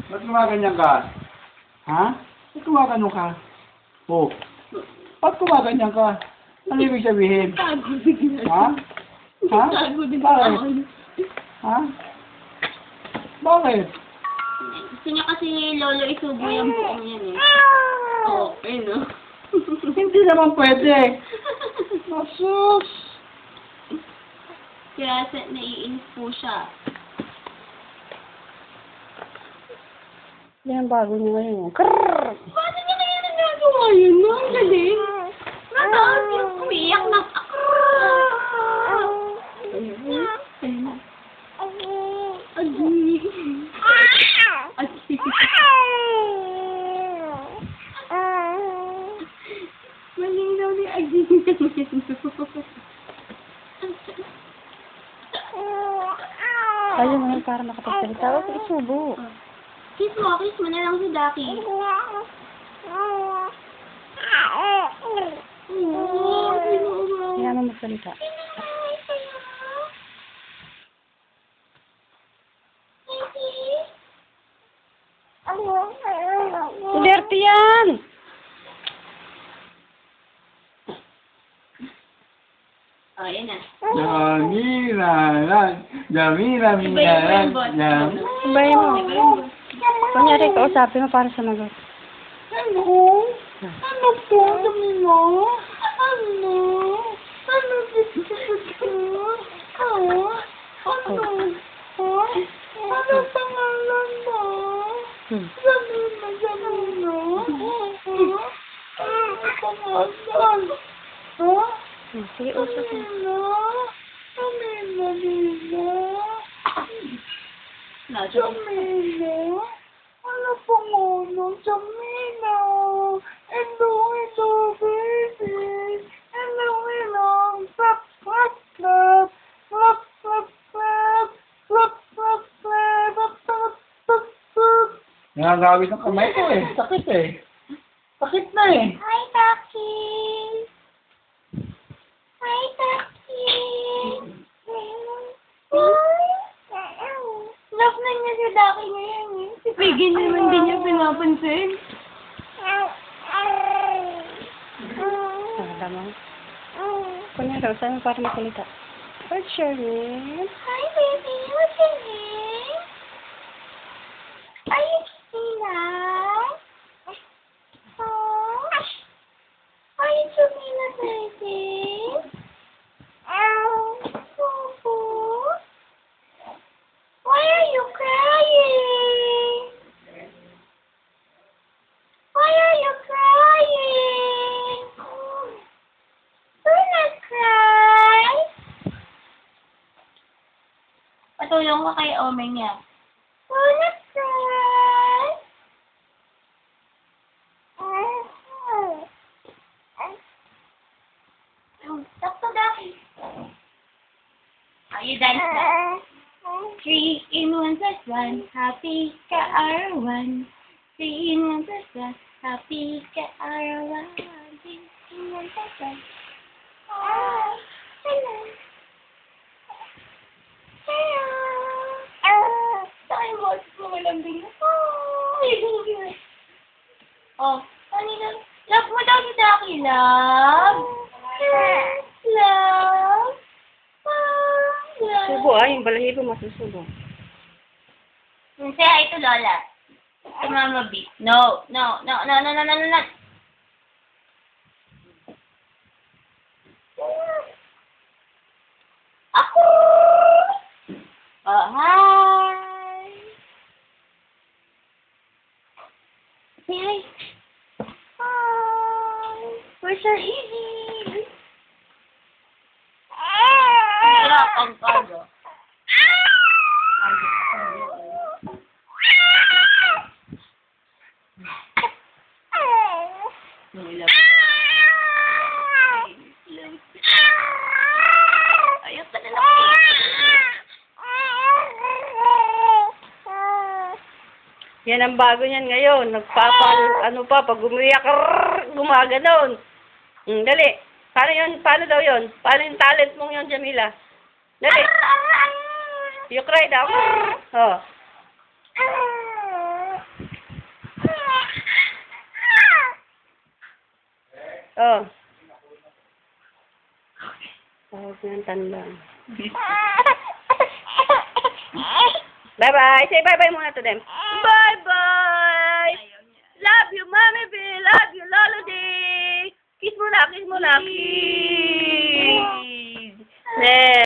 Ba't gumaganyan ka? Ha? Ba't gumaganyan ka? Oh. Ba't gumaganyan ka? Ano ibig sabihin? Tago bigla. Ha? Ha? Tago din Bakit? ako. Ha? Bakit? Gusto niya kasi lolo isubo yung buong yan eh. Oo, ayun o. Hindi naman pwede. Asus! Kaya naiinis po siya. Yan ang bago niya ngayon. Krrrr! Bakit niya na yan ang nagawa yun? No? Ang galing. Nataas yung umiyak ng ayun na. Agi. Agi. Malinaw ni Agi. Ayun ngayon para makapagsalita. Huwag isubo. Kiss mo na lang si Daki. Kaya mo magsalita. Dirty yan! Oh, yan na. Jamila, Jamila, Jamila, Jamila. Sabay mo. Kunyari, kausapin mo para sumagot. Ano? Ano po? Jamila? Ano? Ano dito? Ano? Ano pangalan mo? Jamila, Jamila. Ano pangalan? Ha? Sige, usap mo. Jamila, Jamila. Ano pangalan? Jamila. Hello, baby. Hello. Clap, clap, clap. Clap, clap, clap. Clap, clap, clap. Clap, clap, clap. Nagagawin ng kamay ko eh. Sakit eh. Sakit na eh. Hi, Daki. Hi, Daki. Love na niya si Daki ngayon eh. Si Piggy naman din niya pinapansin. Tama. Kunyari, kausapin mo para magsalita. What's your name? Hi, baby. What's your name? Are you Christina? Oh. Are you Jamila, baby? Popo. Why are you crying? Why are you crying? Do not cry. Patulong ko kay Omeng niya. Do not cry. Talk to Daddy. Are you dance na? 3 in 1 plus 1, happy ka R1. 3 in 1 plus 1, happy ka R1. 3 in 1 plus 1. Oh, hello. Hello. Saan mo? Malambing na. Oh, kanina. Love mo daw si Daki, love. Love. Subo yung balahibo masusubo. Say hi to Lola. To Mama B. No. Ako! Oh, hi! Say hi. Hi! Where's your Evie? Hirap ang kago. Ayos na nila. Yan ang bago niyan ngayon. Pag umiyak, gumaganon. Dali. Paano daw yun? Paano yung talent mong yun, Jamila? Dali. You cry daw. Oh. Oh. Tawag ng tanda. Bye-bye. Say bye-bye muna to them. Bye-bye. Love you, Mommy B. Love you, Lolo D. Kiss mo na, kiss mo na. Kiss.